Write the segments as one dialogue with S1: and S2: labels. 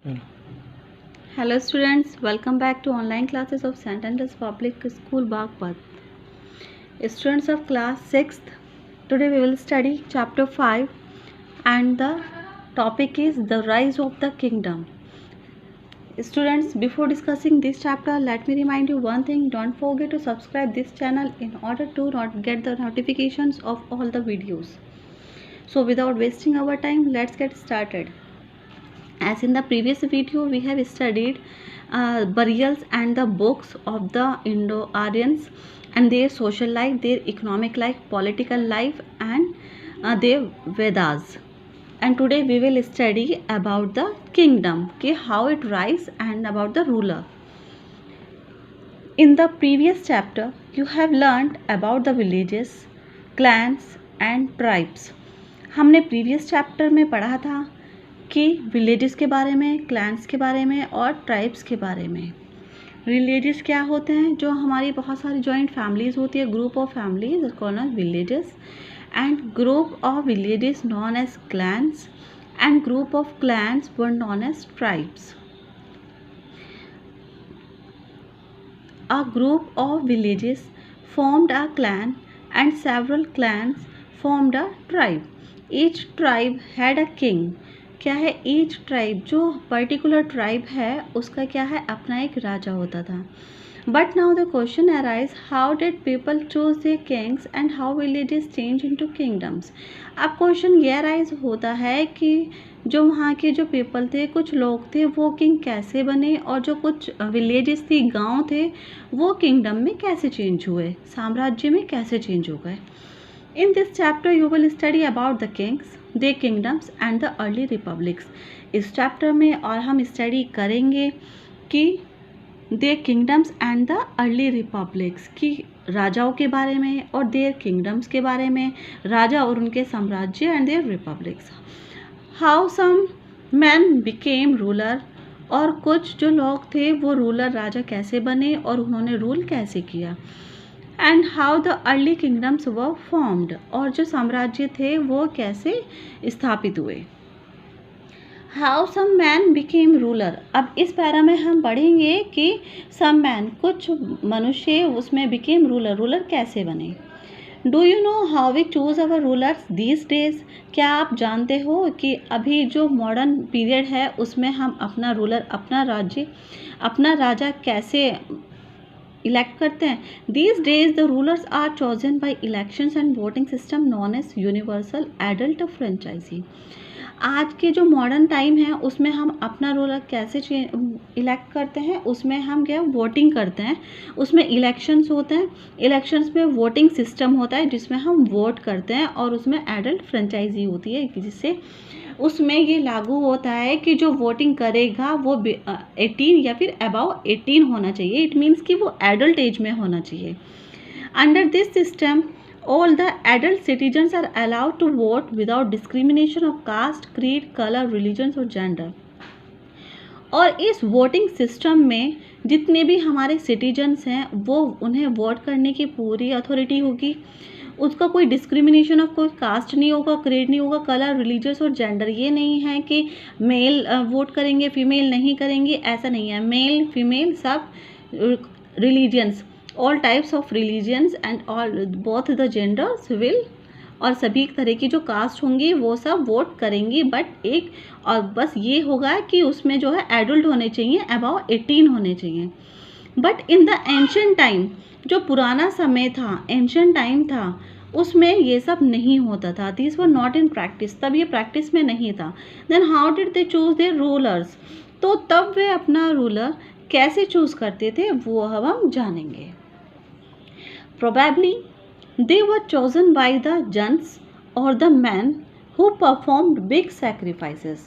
S1: Hmm.
S2: Hello students, welcome back to online classes of St. Andrews Public School Bagpat. Students of class 6th, today we will study chapter 5 and the topic is the rise of the kingdom. Students, before discussing this chapter, let me remind you one thing, don't forget to subscribe this channel in order to not get the notifications of all the videos. So without wasting our time, let's get started. As in the previous video, we have studied burials and the books of the Indo-Aryans and their social life, their economic life, political life, and their Vedas. And today we will study about the kingdom, okay, how it rise and about the ruler. In the previous chapter, you have learned about the villages, clans and tribes. हमने previous chapter में पढ़ा था कि villages के बारे में, clans के बारे में और ट्राइब्स के बारे में. विलेजेस क्या होते हैं? जो हमारी बहुत सारी जॉइंट फैमिलीज होती है, group of families called as villages, and group of villages known as clans and group of clans were known as tribes. A group of villages formed a clan and several clans formed a tribe. Each tribe had a king. क्या है? Each tribe, जो particular tribe है उसका क्या है? अपना एक राजा होता था. But now the question arises, how did people choose their kings and how villages change into kingdoms? अब क्वेश्चन ये अराइज होता है कि जो वहाँ के जो पीपल थे, कुछ लोग थे, वो किंग कैसे बने और जो कुछ विलेजेस थी, गांव थे, वो किंगडम में कैसे चेंज हुए, साम्राज्य में कैसे चेंज हो गए. In this chapter you will study about the kings, they kingdoms and the early republics. इस चैप्टर में और हम स्टडी करेंगे कि they kingdoms and the early republics, की राजाओं के बारे में और देयर किंगडम्स के बारे में, राजा और उनके साम्राज्य and their republics. How some man became ruler, और कुछ जो लोग थे वो रूलर, राजा कैसे बने और उन्होंने रूल कैसे किया. And how the early kingdoms were formed, और जो साम्राज्य थे वो कैसे स्थापित हुए. How some man became ruler. अब इस पैरा में हम पढ़ेंगे कि सम मैन, कुछ मनुष्य उसमें बिकेम रूलर, रूलर कैसे बने. Do you know how we choose our rulers these days. क्या आप जानते हो कि अभी जो मॉडर्न पीरियड है उसमें हम अपना रूलर, अपना राज्य, अपना राजा कैसे इलेक्ट करते हैं. These days the rulers are chosen by elections and voting system known as universal adult franchise. आज के जो मॉडर्न टाइम है उसमें हम अपना रूलर कैसे इलेक्ट करते हैं, उसमें हम क्या वोटिंग करते हैं, उसमें इलेक्शंस होते हैं, इलेक्शंस में वोटिंग सिस्टम होता है जिसमें हम वोट करते हैं और उसमें एडल्ट फ्रेंचाइजी होती है जिससे उसमें ये लागू होता है कि जो वोटिंग करेगा वो 18 या फिर अबाव 18 होना चाहिए. इट मीन्स कि वो एडल्ट एज में होना चाहिए. Under this system all the adult citizens are allowed to vote without discrimination of caste, creed, color, religion और gender. और इस वोटिंग सिस्टम में जितने भी हमारे सिटीजन्स हैं वो उन्हें वोट करने की पूरी अथॉरिटी होगी. उसका कोई डिस्क्रिमिनेशन ऑफ कोई कास्ट नहीं होगा, क्रीड नहीं होगा, कलर, रिलीजियस और जेंडर ये नहीं है कि मेल वोट करेंगे फीमेल नहीं करेंगे, ऐसा नहीं है. मेल फीमेल सब, religions, all types of religions and all both the genders will, और सभी तरह की जो कास्ट होंगी वो सब वोट करेंगी. बट एक और बस ये होगा कि उसमें जो है एडल्ट होने चाहिए, अबाव 18 होने चाहिए. But in the ancient time, जो पुराना समय था, एंशिएंट टाइम था, उसमें ये सब नहीं होता था. This were not in practice, तब ये प्रैक्टिस में नहीं था. Then how did they choose their rulers, तो तब वे अपना रूलर कैसे चूज करते थे वो अब हम जानेंगे. Probably they were chosen by the gents or the men who performed big sacrifices.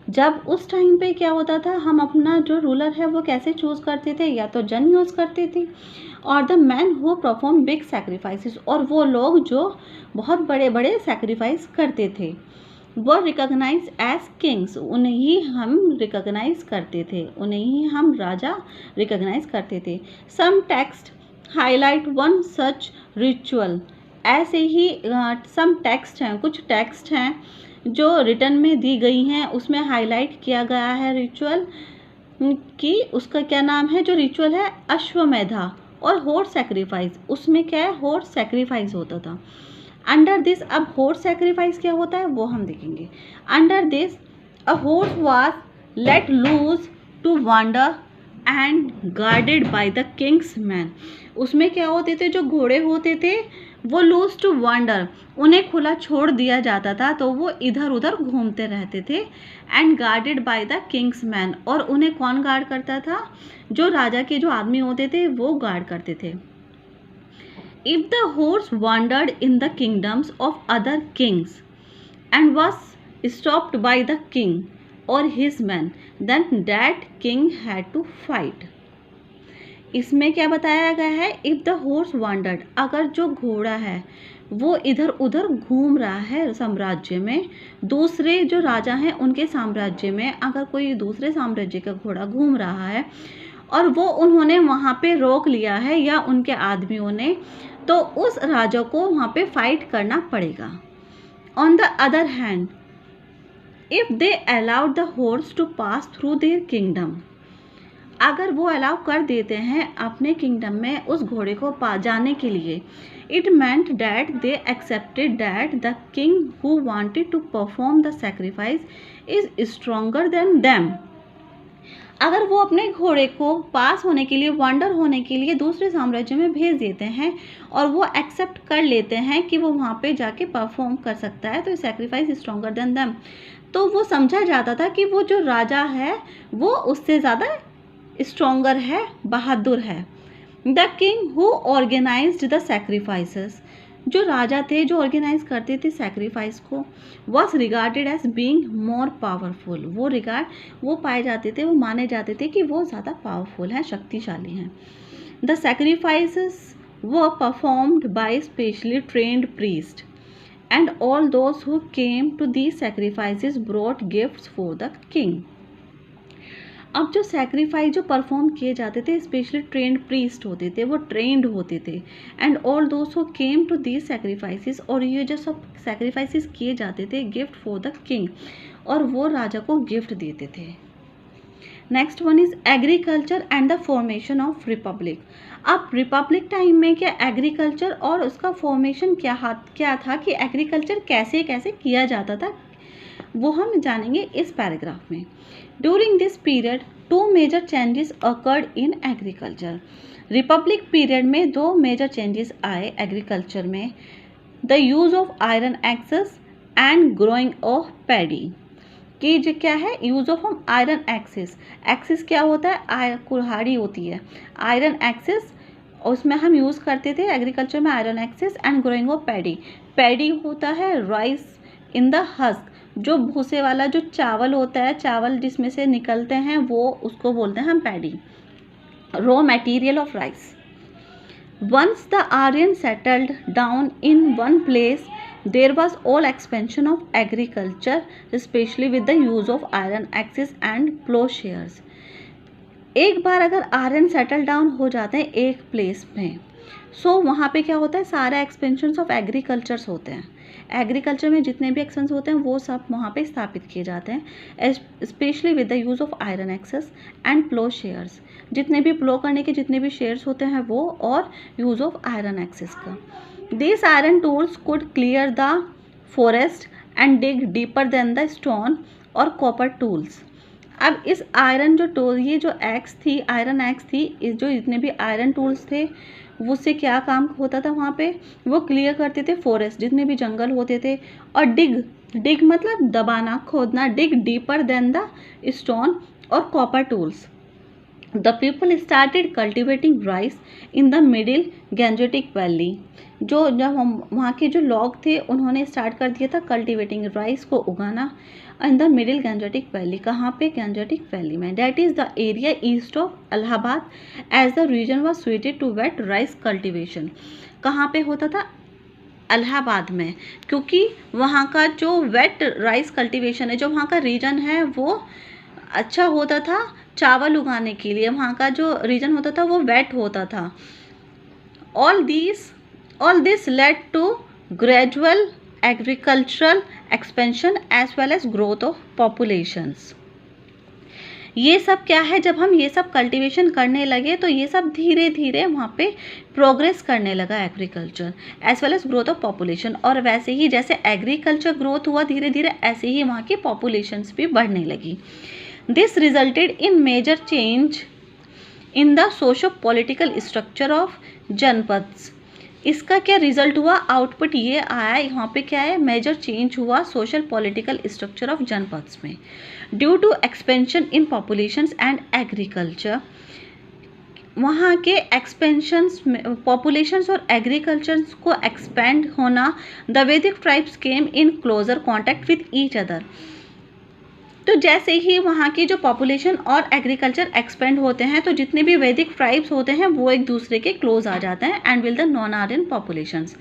S2: जब उस टाइम पे क्या होता था, हम अपना जो रूलर है वो कैसे चूज़ करते थे, या तो जन यूज़ करते थे और the man who perform big sacrifices, और वो लोग जो बहुत बड़े बड़े सैक्रिफाइस करते थे वो रिकॉग्नाइज एज किंग्स, उन्हें ही हम रिकॉग्नाइज करते थे, उन्हें ही हम राजा रिकॉग्नाइज करते थे. Some text highlight one such ritual. ऐसे ही सम टेक्स्ट हैं, कुछ टेक्स्ट हैं जो रिटर्न में दी गई हैं उसमें हाईलाइट किया गया है रिचुअल कि उसका क्या नाम है। जो रिचुअल है अश्वमेधा और हॉर्स सैक्रिफाइस, उसमें क्या है, हॉर्स सैक्रिफाइस होता था। अंडर दिस, अब हॉर्स सैक्रिफाइस क्या होता है वो हम देखेंगे। Under this a horse was let loose to wander and guarded by the king's man. उसमें क्या होते थे, जो घोड़े होते थे वो लूज टू वांडर, उन्हें खुला छोड़ दिया जाता था तो वो इधर उधर घूमते रहते थे। And guarded by the king's man, और उन्हें कौन गार्ड करता था, जो राजा के जो आदमी होते थे वो गार्ड करते थे। If the horse wandered in the kingdoms of other kings and was stopped by the king or his men, then that king had to fight. इसमें क्या बताया गया है, इफ द हॉर्स wandered, अगर जो घोड़ा है वो इधर उधर घूम रहा है साम्राज्य में, दूसरे जो राजा हैं उनके साम्राज्य में अगर कोई दूसरे साम्राज्य का घोड़ा घूम रहा है और वो उन्होंने वहाँ पे रोक लिया है या उनके आदमियों ने, तो उस राजा को वहाँ पे फाइट करना पड़ेगा। On the other hand, if they allowed the horse to pass through their kingdom, अगर वो अलाउ कर देते हैं अपने किंगडम में उस घोड़े को जाने के लिए, it meant that they accepted that the king who wanted to perform the sacrifice is stronger than them. अगर वो अपने घोड़े को पास होने के लिए, वंडर होने के लिए दूसरे साम्राज्य में भेज देते हैं और वो एक्सेप्ट कर लेते हैं कि वो वहाँ पे जाके परफॉर्म कर सकता है, तो सैक्रिफाइस स्ट्रॉन्गर देन देम, तो वो समझा जाता था कि वो जो राजा है वो उससे ज़्यादा स्ट्रॉन्गर है, बहादुर है। The king who organised the sacrifices, जो राजा थे जो ऑर्गेनाइज करते थे सैक्रिफाइस को, was regarded as being more powerful, वो पाए जाते थे, वो माने जाते थे कि वो ज़्यादा पावरफुल हैं, शक्तिशाली हैं। The sacrifices were performed by specially trained priest and all those who came to these sacrifices brought gifts for the king. अब जो सैक्रिफाइस जो परफॉर्म किए जाते थे, स्पेशली ट्रेंड प्रीस्ट होते थे, वो ट्रेंड होते थे। And all those who came to these sacrifices, और ये जो सब सैक्रिफाइसेस किए जाते थे गिफ्ट फॉर द किंग, और वो राजा को गिफ्ट देते थे। Next one is agriculture and the formation of Republic. अब रिपब्लिक टाइम में क्या एग्रीकल्चर और उसका फॉर्मेशन क्या था कि एग्रीकल्चर कैसे कैसे किया जाता था, वो हम जानेंगे इस पैराग्राफ में। During this period two major changes occurred in agriculture. Republic period में दो मेजर चेंजेस आए एग्रीकल्चर में, the use of iron axes and growing of paddy. कि जो क्या है, use of iron axes, axes क्या होता है, कुल्हाड़ी होती है, आयरन एक्सेस उसमें हम यूज़ करते थे एग्रीकल्चर में iron axes, and growing of paddy, paddy होता है राइस इन द हस्क, जो भूसे वाला जो चावल होता है, चावल जिसमें से निकलते हैं वो उसको बोलते हैं हम paddy, raw material of rice. Once the Aryan settled down in one place there was all expansion of agriculture specially with the use of iron axes and ploughshares. एक बार अगर आर्यन सेटल डाउन हो जाते हैं एक प्लेस में, सो वहाँ पे क्या होता है, सारे एक्सपेंशन ऑफ एग्रीकल्चर्स होते हैं, एग्रीकल्चर में जितने भी एक्सपेंस होते हैं वो सब वहाँ पे स्थापित किए जाते हैं, specially with the use of iron axes and ploughshares, जितने भी प्लो करने के जितने भी शेयर्स होते हैं वो, और यूज़ ऑफ आयरन एक्सेस का। This iron tools could clear the forest and dig deeper than the stone और कॉपर टूल्स। अब इस आयरन जो टूल, ये जो एक्स थी, आयरन एक्स थी, इस जो जितने भी आयरन टूल्स थे उससे क्या काम होता था वहाँ पे, वो क्लियर करते थे फॉरेस्ट, जितने भी जंगल होते थे, और डिग मतलब दबाना, खोदना, dig deeper than the stone और copper tools. The people started cultivating rice in the middle Gangetic valley. जो जब हम वहाँ के जो लोग थे उन्होंने स्टार्ट कर दिया था कल्टिवेटिंग राइस को उगाना in the middle Gangetic valley. कहाँ पे, गैंजेटिक वैली में, that is the area east of Allahabad as the region was suited to wet rice cultivation. कहाँ पे होता था, इलाहाबाद में, क्योंकि वहाँ का जो वेट राइस कल्टिवेशन है, जो वहाँ का रीजन है वो अच्छा होता था चावल उगाने के लिए, वहाँ का जो रीजन होता था वो वेट होता था। All this led to gradual agricultural expansion as well as growth of populations. ये सब क्या है, जब हम ये सब कल्टीवेशन करने लगे तो ये सब धीरे धीरे वहाँ पे प्रोग्रेस करने लगा agriculture as well as growth of population. और वैसे ही जैसे एग्रीकल्चर ग्रोथ हुआ धीरे धीरे, ऐसे ही वहाँ की पॉपुलेशंस भी बढ़ने लगी. This resulted in major change in the socio political structure of janapadas. इसका क्या रिजल्ट हुआ, आउटपुट ये आया, यहाँ पे क्या है, मेजर चेंज हुआ social political structure of janapads में due to expansion in populations and agriculture. वहाँ के एक्सपेंशंस में पॉपुलेशंस और एग्रीकल्चर को एक्सपेंड होना, the Vedic tribes came in closer contact with each other. तो जैसे ही वहाँ की जो पॉपुलेशन और एग्रीकल्चर एक्सपेंड होते हैं तो जितने भी वैदिक ट्राइब्स होते हैं वो एक दूसरे के क्लोज आ जाते हैं and will the non Aryan populations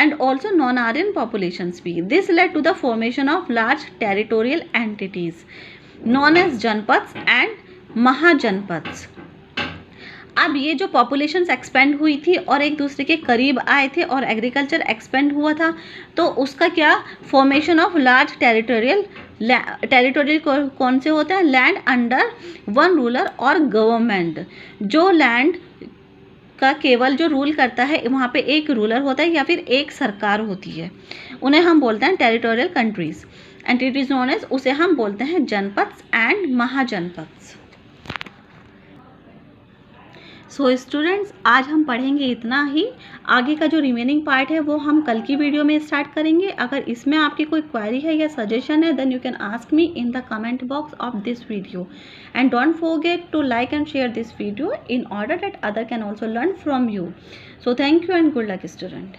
S2: and also non-Aryan populations भी. This led to the formation of large territorial entities known as janapads and mahajanapadas. अब ये जो पॉपुलेशंस एक्सपेंड हुई थी और एक दूसरे के करीब आए थे और एग्रीकल्चर एक्सपेंड हुआ था, तो उसका क्या, फॉर्मेशन ऑफ लार्ज टेरिटोरियल कौन से होते हैं, लैंड अंडर वन रूलर और गवर्नमेंट. जो लैंड का केवल जो रूल करता है वहाँ पे एक रूलर होता है या फिर एक सरकार होती है, उन्हें हम बोलते हैं territorial countries and it is known as, उसे हम बोलते हैं janapads and mahajanapadas. So students, आज हम पढ़ेंगे इतना ही. आगे का जो रिमेनिंग पार्ट है वो हम कल की वीडियो में स्टार्ट करेंगे. अगर इसमें आपकी कोई क्वेरी है या सजेशन है then you can ask me in the comment box of this video and don't forget to like and share this video in order that other can also learn from you. So thank you and good luck, student.